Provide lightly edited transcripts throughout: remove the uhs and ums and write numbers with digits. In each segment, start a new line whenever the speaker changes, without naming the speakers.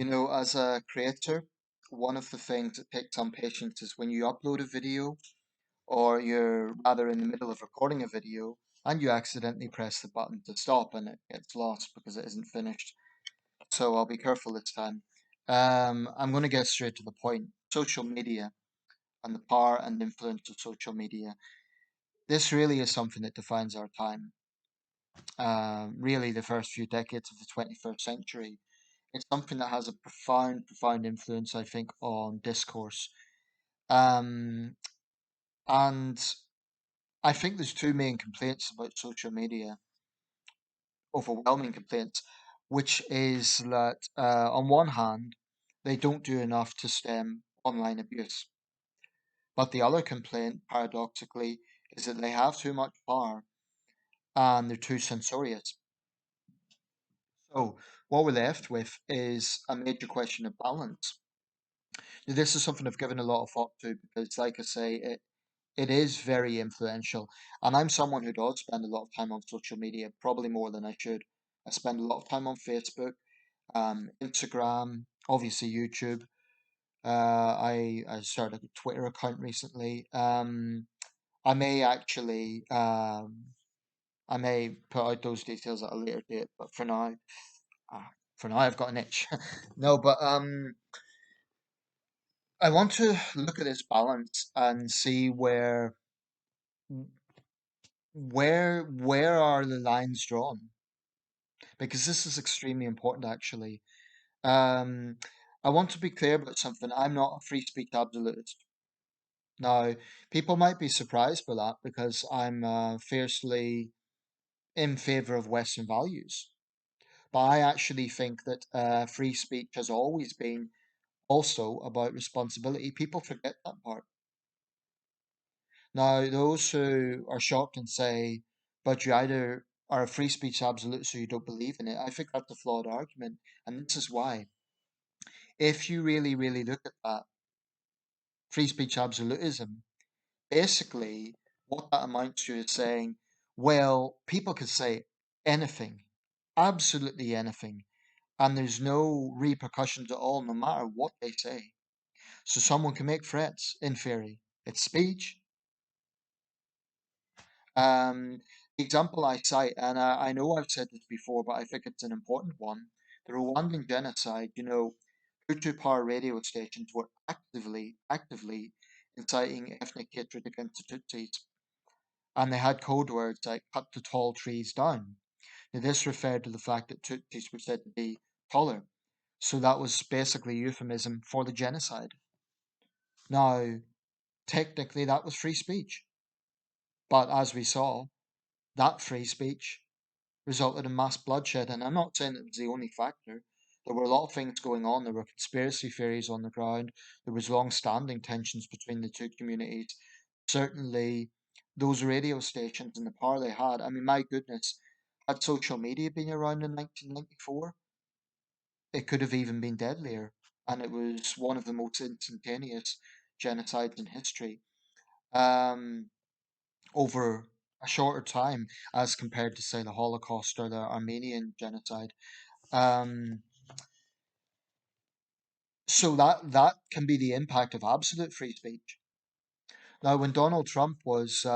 As a creator, one of the things that takes some patience is when you upload a video or you're rather in the middle of recording a video and you accidentally press the button to stop and it gets lost because it isn't finished. So I'll be careful this time. I'm going to get straight to the point. Social media and the power and influence of social media. This really is something that defines our time. Really, the first few decades of the 21st century. It's something that has a profound, profound influence, I think, on discourse. Um, and I think there's two main complaints about social media, overwhelming complaints, which is that on one hand, they don't do enough to stem online abuse. But the other complaint, paradoxically, is that they have too much power and they're too censorious. So what we're left with is a major question of balance. Now, this is something I've given a lot of thought to because, like I say, it is very influential. And I'm someone who does spend a lot of time on social media, probably more than I should. I spend a lot of time on Facebook, Instagram, obviously YouTube. I started a Twitter account recently. I may actually I may put out those details at a later date, but uh, for now I've got an itch. No, but I want to look at this balance and see where are the lines drawn? Because this is extremely important, actually. Um, I want to be clear about something. I'm not a free speech absolutist. Now, people might be surprised by that because I'm fiercely in favor of Western values. But I actually think that free speech has always been also about responsibility. People forget that part. Now, those who are shocked and say, but you either are a free speech absolute, so you don't believe in it, I think that's a flawed argument. And this is why. If you really, really look at that, free speech absolutism, basically what that amounts to is saying, well, people can say anything, absolutely anything, and there's no repercussions at all, no matter what they say. So someone can make threats, in theory. It's speech. The example I cite, and I know I've said this before, but I think it's an important one. The Rwandan genocide, Hutu power radio stations were actively inciting ethnic hatred against the Tutsis, and they had code words like cut the tall trees down. Now, this referred to the fact that Tutsis were said to be taller, so that was basically euphemism for the genocide. Now, technically, that was free speech, but as we saw, that free speech resulted in mass bloodshed. And I'm not saying it was the only factor. There were a lot of things going on. There were conspiracy theories on the ground. There was long-standing tensions between the two communities. Certainly, those radio stations and the power they had. I mean, my goodness, had social media been around in 1994, it could have even been deadlier. And it was one of the most instantaneous genocides in history. Um, over a shorter time as compared to, say, the Holocaust or the Armenian genocide. Um, so that can be the impact of absolute free speech. Now, when Donald Trump was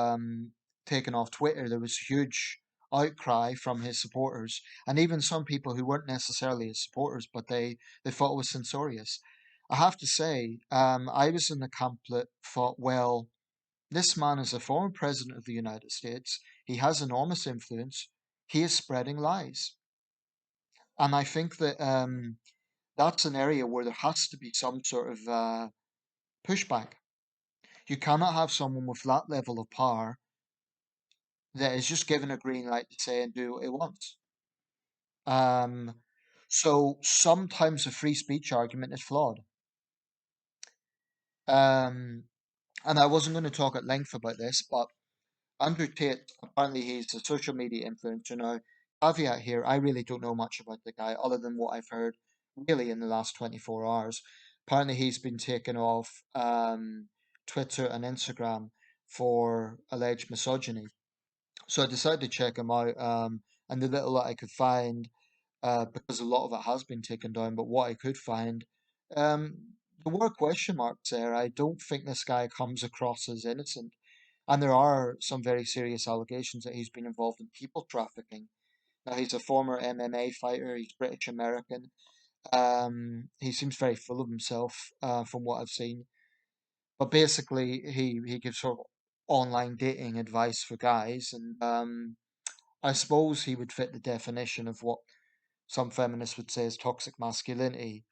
taken off Twitter, there was huge outcry from his supporters, and even some people who weren't necessarily his supporters, but they thought it was censorious. I have to say, I was in the camp that thought, well, this man is a former president of the United States. He has enormous influence. He is spreading lies. And I think that that's an area where there has to be some sort of pushback. You cannot have someone with that level of power that is just given a green light to say and do what he wants. Um, so sometimes the free speech argument is flawed. Um, and I wasn't going to talk at length about this, but Andrew Tate, apparently he's a social media influencer now. Caveat here, I really don't know much about the guy other than what I've heard really in the last 24 hours. Apparently he's been taken off Twitter and Instagram for alleged misogyny. So I decided to check him out, and the little that I could find, because a lot of it has been taken down. But what I could find, there were question marks there. I don't think this guy comes across as innocent. And there are some very serious allegations that he's been involved in people trafficking. Now, he's a former MMA fighter, he's British American. He seems very full of himself, from what I've seen. But basically, he gives sort of online dating advice for guys, and I suppose he would fit the definition of what some feminists would say is toxic masculinity.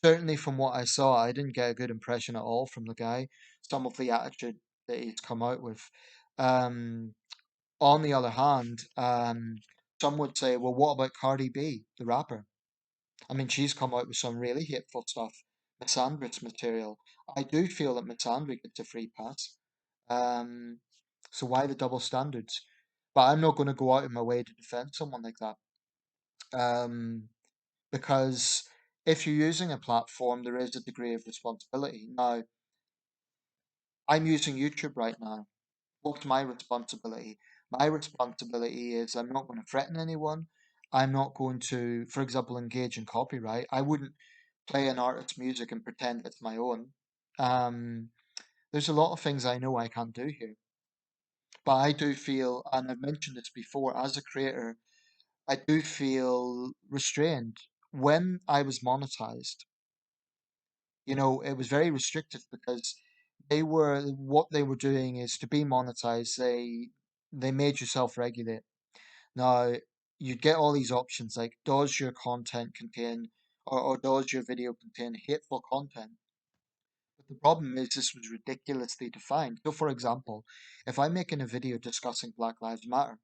Certainly, from what I saw, I didn't get a good impression at all from the guy. Some of the attitude that he's come out with. Um, on the other hand, some would say, well, what about Cardi B, the rapper? I mean, she's come out with some really hateful stuff, misandrous material. I do feel that misandry gets a free pass. Um, so why the double standards? But I'm not going to go out of my way to defend someone like that. Um, because if you're using a platform, there is a degree of responsibility. Now, I'm using YouTube right now. What's my responsibility? My responsibility is I'm not going to threaten anyone. I'm not going to, for example, engage in copyright. I wouldn't play an artist's music and pretend it's my own. Um, there's a lot of things I know I can't do here. But I do feel, and I've mentioned this before, as a creator, I do feel restrained. When I was monetized, it was very restrictive because what they were doing is to be monetized, they made you self-regulate. Now, you get all these options like does your content contain or does your video contain hateful content? But the problem is this was ridiculously defined. So for example, if I'm making a video discussing Black Lives Matter,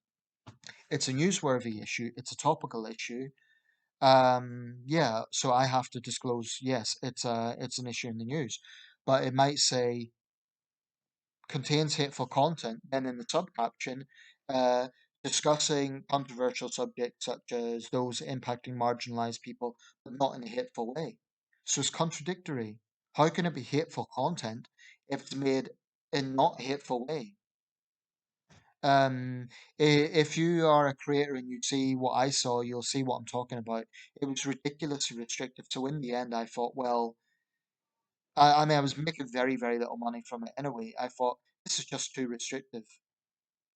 it's a newsworthy issue, it's a topical issue. Yeah, so I have to disclose, yes, it's an issue in the news. But it might say contains hateful content, then in the subcaption, uh, discussing controversial subjects such as those impacting marginalized people, but not in a hateful way. So it's contradictory. How can it be hateful content if it's made in not hateful way? Um, if you are a creator and you see what I saw, you'll see what I'm talking about. It was ridiculously restrictive. So in the end, I thought, well, I mean, I was making very, very little money from it anyway. I thought this is just too restrictive.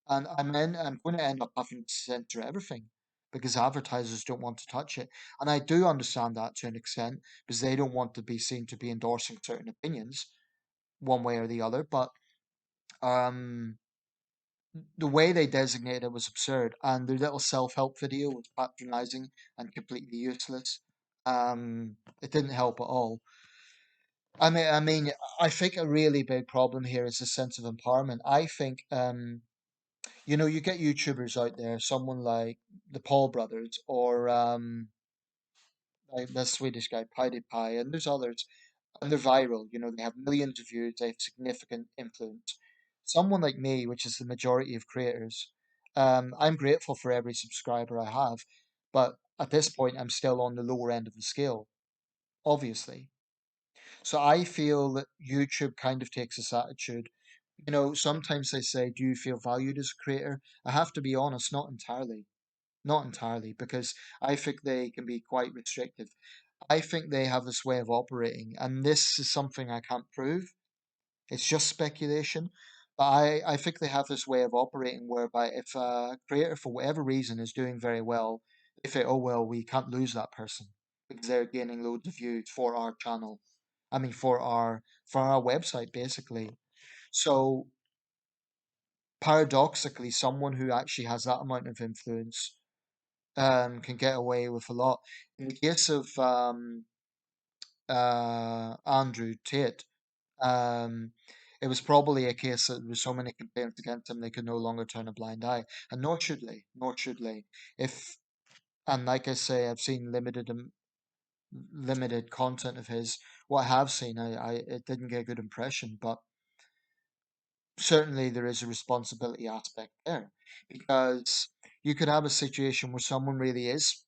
And I'm going to end up having to censor everything because advertisers don't want to touch it. And I do understand that to an extent because they don't want to be seen to be endorsing certain opinions one way or the other. But um, the way they designated it was absurd. And their little self-help video was patronizing and completely useless. It didn't help at all. I think a really big problem here is the sense of empowerment. I think you get YouTubers out there, someone like the Paul brothers or like the Swedish guy PewDiePie, and there's others, and they're viral. They have millions of views, they have significant influence. Someone like me, which is the majority of creators, I'm grateful for every subscriber I have, but at this point, I'm still on the lower end of the scale, obviously. So I feel that YouTube kind of takes this attitude. Sometimes they say, "Do you feel valued as a creator?" I have to be honest, not entirely. Not entirely, because I think they can be quite restrictive. I think they have this way of operating, and this is something I can't prove. It's just speculation. But I think they have this way of operating whereby if a creator, for whatever reason, is doing very well, they say, oh, well, we can't lose that person because they're gaining loads of views for our channel. I mean, for our website, basically. So paradoxically, someone who actually has that amount of influence can get away with a lot. In the case of Andrew Tate, um, it was probably a case that there were so many complaints against him they could no longer turn a blind eye, and nor should they, nor should they. If and like I say, I've seen limited content of his. What I have seen, it didn't get a good impression, but certainly there is a responsibility aspect there because you could have a situation where someone really is,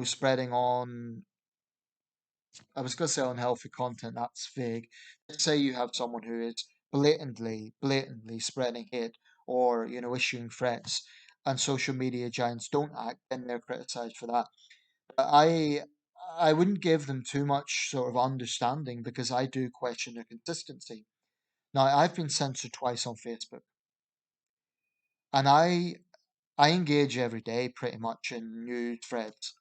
spreading on I was going to say unhealthy content, that's vague. Let's say you have someone who is blatantly spreading hate or, issuing threats. and social media giants don't act, then they're criticized for that. But I wouldn't give them too much sort of understanding because I do question their consistency. Now, I've been censored twice on Facebook, and I engage every day pretty much in news threads.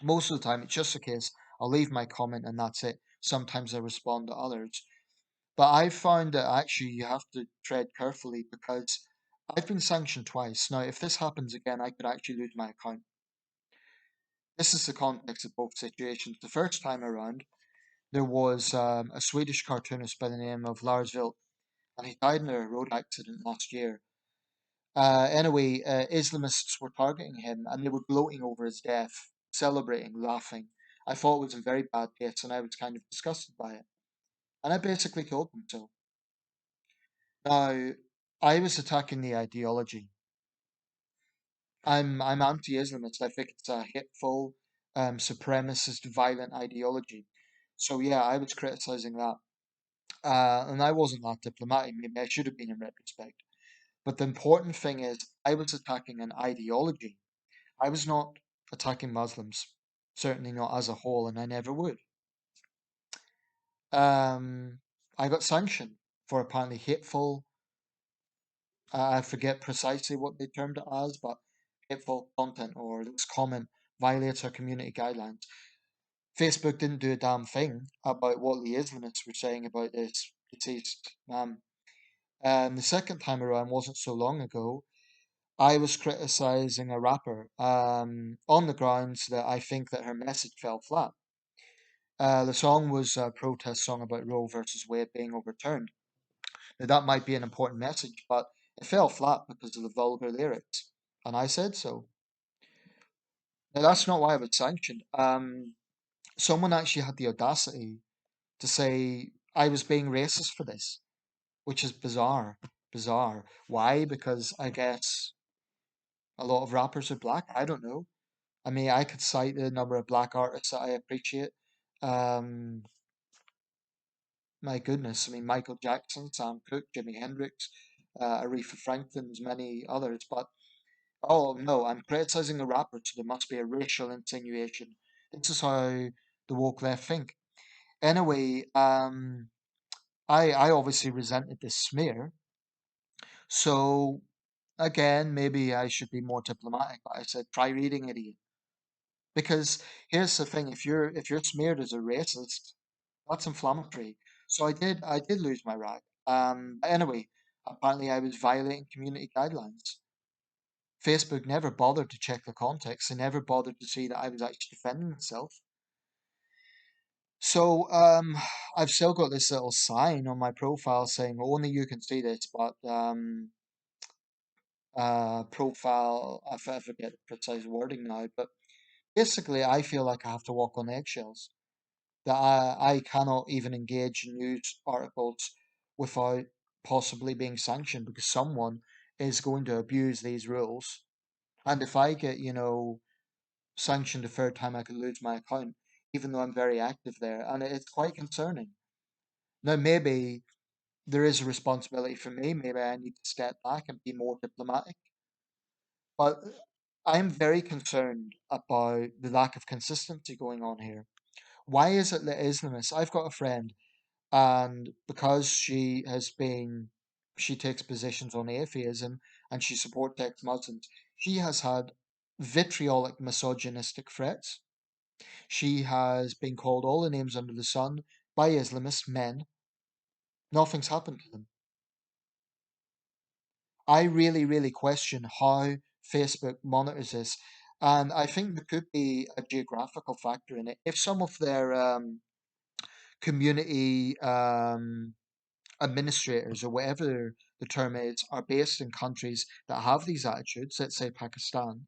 Most of the time, it's just a case I'll leave my comment and that's it. Sometimes I respond to others. But I found that actually you have to tread carefully because I've been sanctioned twice. Now, if this happens again, I could actually lose my account. This is the context of both situations. The first time around, there was a Swedish cartoonist by the name of Lars Vilks, and he died in a road accident last year. Anyway, Islamists were targeting him and they were gloating over his death, celebrating, laughing. I thought it was a very bad case and I was kind of disgusted by it. And I basically told them so. Now, I was attacking the ideology. I'm anti-Islamist. I think it's a hateful, supremacist, violent ideology. So yeah, I was criticizing that, and I wasn't that diplomatic. Maybe I should have been in retrospect. But the important thing is, I was attacking an ideology. I was not attacking Muslims, certainly not as a whole, and I never would. Um, I got sanctioned for apparently hateful. I forget precisely what they termed it as, but hateful content or this comment violates our community guidelines. Facebook didn't do a damn thing about what the Islamists were saying about this deceased man. And the second time around wasn't so long ago. I was criticizing a rapper on the grounds that I think that her message fell flat. The song was a protest song about Roe versus Wade being overturned. Now, that might be an important message, but it fell flat because of the vulgar lyrics. And I said so. Now, that's not why I was sanctioned. Someone actually had the audacity to say I was being racist for this, which is bizarre. Bizarre. Why? Because I guess a lot of rappers are black. I don't know. I mean, I could cite the number of black artists that I appreciate. Um, my goodness, I mean, Michael Jackson, Sam Cooke, Jimi Hendrix, Aretha Franklin, there's many others. But oh no, I'm criticizing a rapper, so there must be a racial insinuation. This is how the woke left think. Anyway, I obviously resented this smear. So again, maybe I should be more diplomatic, but I said, try reading it, Ian. Because here's the thing, if you're smeared as a racist, that's inflammatory. So I did lose my rag. Anyway, apparently I was violating community guidelines. Facebook never bothered to check the context. They never bothered to see that I was actually defending myself. So I've still got this little sign on my profile saying only you can see this, but profile I forget the precise wording now, but basically I feel like I have to walk on eggshells. That I cannot even engage in news articles without possibly being sanctioned because someone is going to abuse these rules. And if I get, sanctioned a third time, I could lose my account, even though I'm very active there. And it's quite concerning. Now, maybe there is a responsibility for me. Maybe I need to step back and be more diplomatic. But I'm very concerned about the lack of consistency going on here. Why is it that Islamists, I've got a friend, and because she takes positions on atheism and she supports ex-Muslims, she has had vitriolic misogynistic threats. She has been called all the names under the sun by Islamist men. Nothing's happened to them. I really, really question how Facebook monitors this. And I think there could be a geographical factor in it. If some of their community administrators or whatever the term is are based in countries that have these attitudes, let's say Pakistan,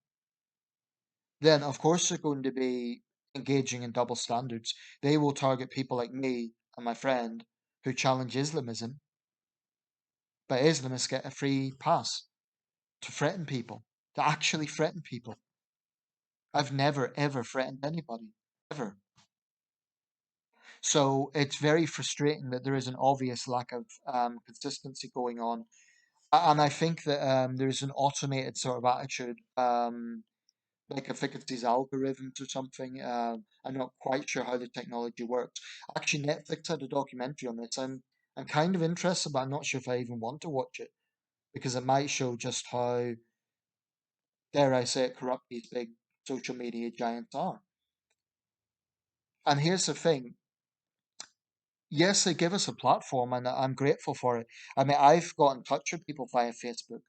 then of course they're going to be engaging in double standards. They will target people like me and my friend who challenge Islamism, but Islamists get a free pass to threaten people, to actually threaten people. I've never ever threatened anybody, ever. So it's very frustrating that there is an obvious lack of consistency going on. And I think that there's an automated sort of attitude, like I think it's these algorithms or something. I'm not quite sure how the technology works. Actually, Netflix had a documentary on this. I'm kind of interested, but I'm not sure if I even want to watch it because it might show just how, dare I say it, corrupt these big social media giants are. And here's the thing. Yes, they give us a platform, and I'm grateful for it. I mean, I've got in touch with people via Facebook.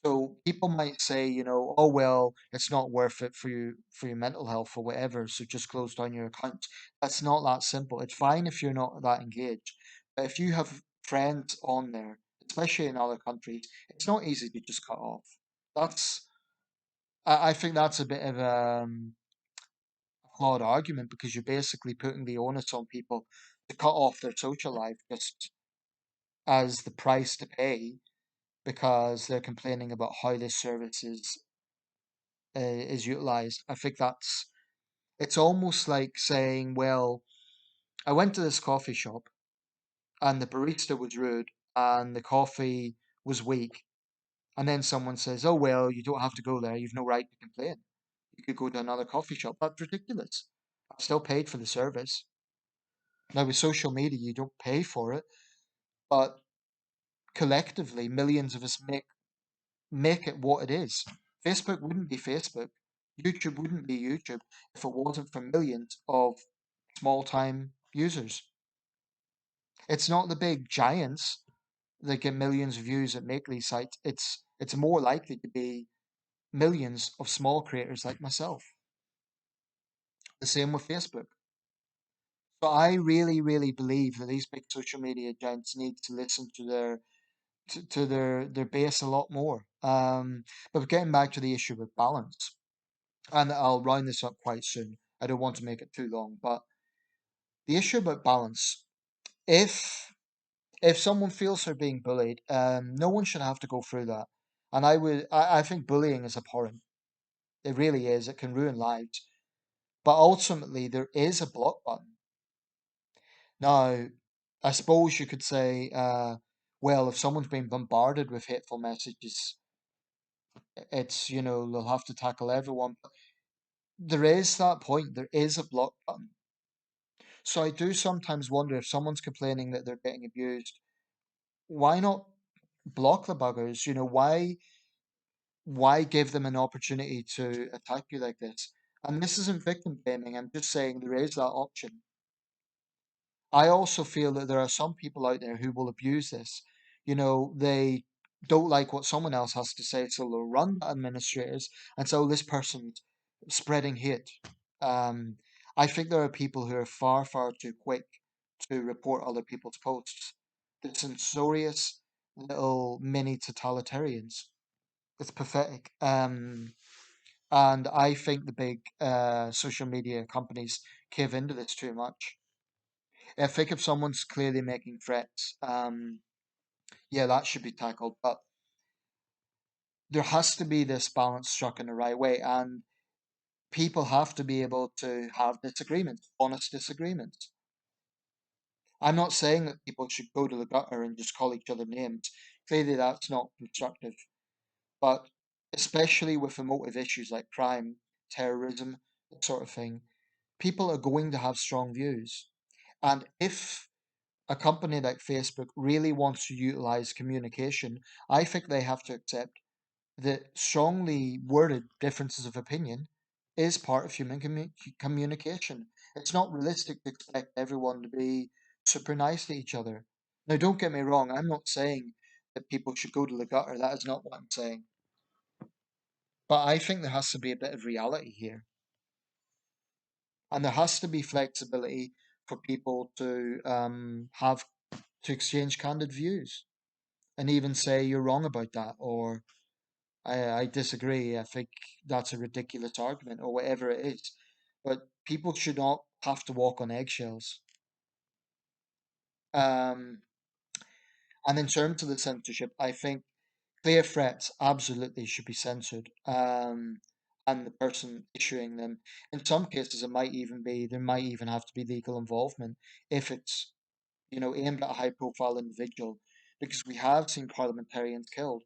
So people might say, oh well, it's not worth it for your mental health or whatever, so just close down your account. That's not that simple. It's fine if you're not that engaged, but if you have friends on there, especially in other countries, it's not easy to just cut off. That's I think that's a bit of a flawed argument because you're basically putting the onus on people to cut off their social life just as the price to pay because they're complaining about how this service is utilized. I think it's almost like saying, well, I went to this coffee shop and the barista was rude and the coffee was weak. And then someone says, oh, well, you don't have to go there. You've no right to complain. You could go to another coffee shop. That's ridiculous. I've still paid for the service. Now, with social media, you don't pay for it, but collectively, millions of us make it what it is. Facebook wouldn't be Facebook. YouTube wouldn't be YouTube if it wasn't for millions of small time users. It's not the big giants that get millions of views that make these sites. It's more likely to be millions of small creators like myself. The same with Facebook. So I really, really believe that these big social media giants need to listen to their base a lot more. But getting back to the issue with balance, and I'll round this up quite soon. I don't want to make it too long, but the issue about balance, if if someone feels they're being bullied, no one should have to go through that. And I think bullying is abhorrent. It really is. It can ruin lives. But ultimately, there is a block button. Now, I suppose you could say, well, if someone's been bombarded with hateful messages, it's, they'll have to tackle everyone. But there is that point. There is a block button. So I do sometimes wonder if someone's complaining that they're getting abused, why not block the buggers? Why give them an opportunity to attack you like this? And this isn't victim blaming. I'm just saying there is that option. I also feel that there are some people out there who will abuse this. They don't like what someone else has to say, so they'll run to administrators and so this person's spreading hate. Um, I think there are people who are far, far too quick to report other people's posts. The censorious little mini totalitarians. It's pathetic. And I think the big social media companies cave into this too much. I think if someone's clearly making threats, yeah, that should be tackled. But there has to be this balance struck in the right way, and people have to be able to have disagreements, honest disagreements. I'm not saying that people should go to the gutter and just call each other names. Clearly, that's not constructive. But especially with emotive issues like crime, terrorism, that sort of thing, people are going to have strong views. And if a company like Facebook really wants to utilize communication, I think they have to accept that strongly worded differences of opinion is part of human communication. It's not realistic to expect everyone to be super nice to each other. Now, don't get me wrong, I'm not saying that people should go to the gutter. That is not what I'm saying. But I think there has to be a bit of reality here. And there has to be flexibility for people to have to exchange candid views and even say you're wrong about that or I disagree. I think that's a ridiculous argument or whatever it is. But people should not have to walk on eggshells. Um, and in terms of the censorship, I think clear threats absolutely should be censored. And the person issuing them. In some cases, there might even have to be legal involvement if it's aimed at a high profile individual. because we have seen parliamentarians killed,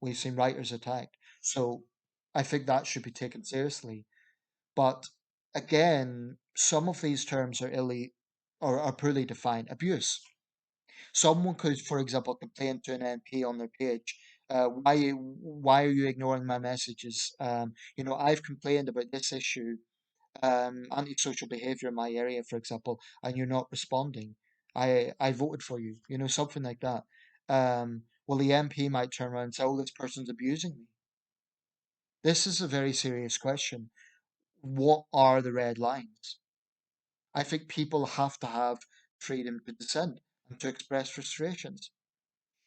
we've seen writers attacked. So I think that should be taken seriously. But again, some of these terms are or are poorly defined. Abuse. Someone could, for example, complain to an MP on their page. Why are you ignoring my messages? I've complained about this issue, antisocial behavior in my area, for example, and you're not responding. I voted for you, something like that. Well, the MP might turn around and say, oh, this person's abusing me. This is a very serious question. What are the red lines? I think people have to have freedom to dissent and to express frustrations,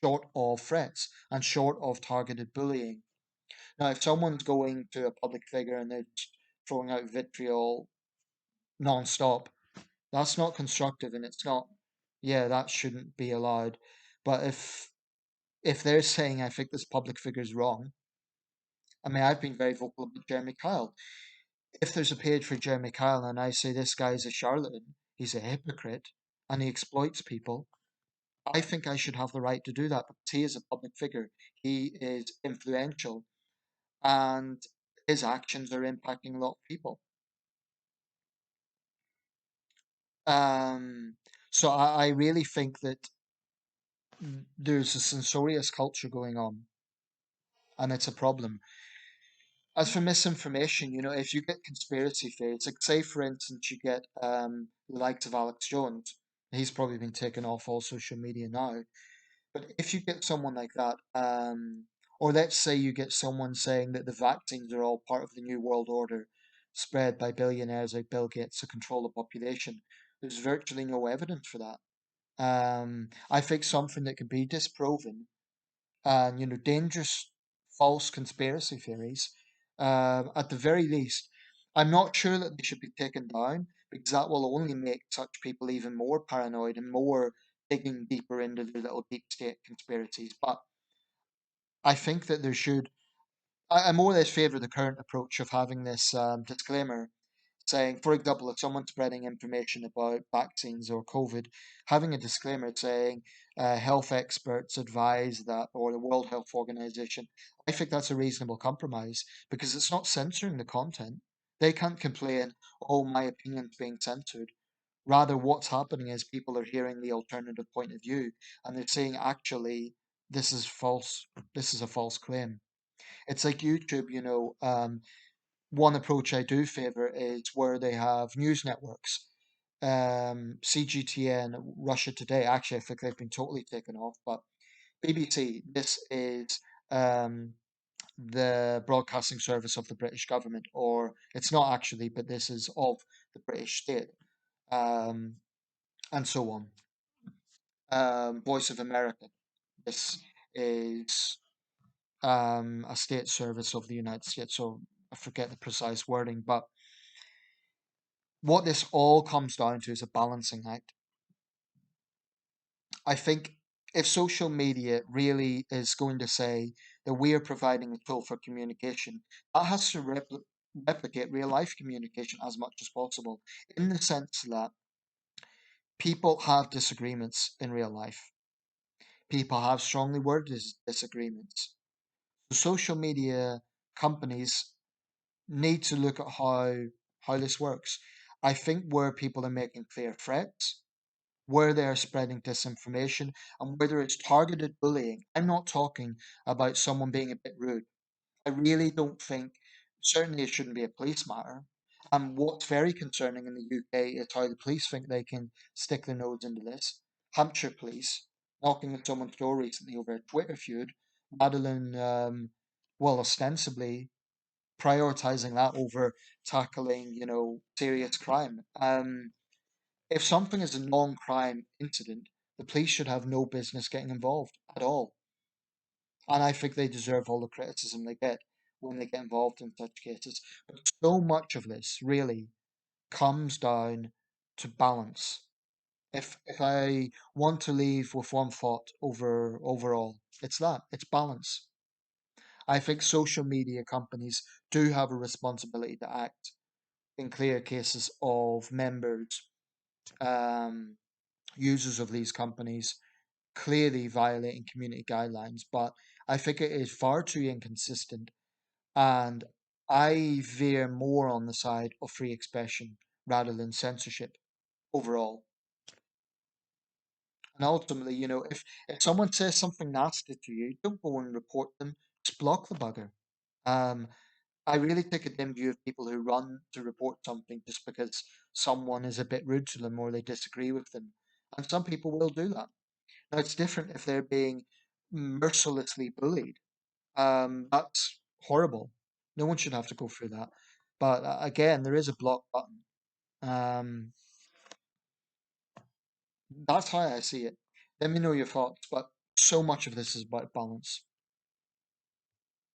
short of threats and short of targeted bullying. Now, if someone's going to a public figure and they're just throwing out vitriol non-stop, that's not constructive and it's not, yeah, that shouldn't be allowed. But if they're saying, I think this public figure's wrong, I mean, I've been very vocal about Jeremy Kyle. If there's a page for Jeremy Kyle and I say this guy's a charlatan, he's a hypocrite, and he exploits people, I think I should have the right to do that because he is a public figure. He is influential and his actions are impacting a lot of people. Um, so I really think that there's a censorious culture going on, and it's a problem. As for misinformation, if you get conspiracy theories, like say for instance you get the likes of Alex Jones, he's probably been taken off all social media now. But if you get someone like that, or let's say you get someone saying that the vaccines are all part of the New World Order spread by billionaires like Bill Gates to control the population, there's virtually no evidence for that. I think something that can be disproven and dangerous false conspiracy theories, at the very least, I'm not sure that they should be taken down because that will only make such people even more paranoid and more digging deeper into their little deep state conspiracies. But I think that there should. I more or less favour the current approach of having this disclaimer saying, for example, if someone's spreading information about vaccines or COVID, having a disclaimer saying health experts advise that, or the World Health Organization, I think that's a reasonable compromise because it's not censoring the content. They can't complain, oh, my opinion's being censored. Rather, what's happening is people are hearing the alternative point of view and they're saying, actually, this is false. This is a false claim. It's like YouTube, one approach I do favor is where they have news networks. CGTN, Russia Today. Actually, I think they've been totally taken off. But BBC, this is the broadcasting service of the British government, or it's not actually, but this is of the British state, um, and so on. Voice of America. This is a state service of the United States. So I forget the precise wording, but what this all comes down to is a balancing act. I think if social media really is going to say that we are providing a tool for communication, that has to replicate real life communication as much as possible, in the sense that people have disagreements in real life. People have strongly worded disagreements. So social media companies need to look at how this works. I think where people are making clear threats, where they are spreading disinformation, and where there is targeted bullying. I'm not talking about someone being a bit rude. I really don't think, certainly it shouldn't be a police matter. And what's very concerning in the UK is how the police think they can stick their nose into this. Hampshire police knocking on someone's door recently over a Twitter feud, rather than, well, ostensibly prioritizing that over tackling, serious crime. If something is a non-crime incident, the police should have no business getting involved at all. And I think they deserve all the criticism they get when they get involved in such cases. But so much of this really comes down to balance. If I want to leave with one thought overall, it's that. It's balance. I think social media companies do have a responsibility to act in clear cases of members, um, users of these companies clearly violating community guidelines, but I think it is far too inconsistent, and I veer more on the side of free expression rather than censorship overall. And ultimately, if someone says something nasty to you, don't go and report them, just block the bugger. Um, I really take a dim view of people who run to report something just because someone is a bit rude to them or they disagree with them. And some people will do that. Now, it's different if they're being mercilessly bullied. That's horrible. No one should have to go through that. But again, there is a block button. Um, that's how I see it. Let me know your thoughts, but so much of this is about balance.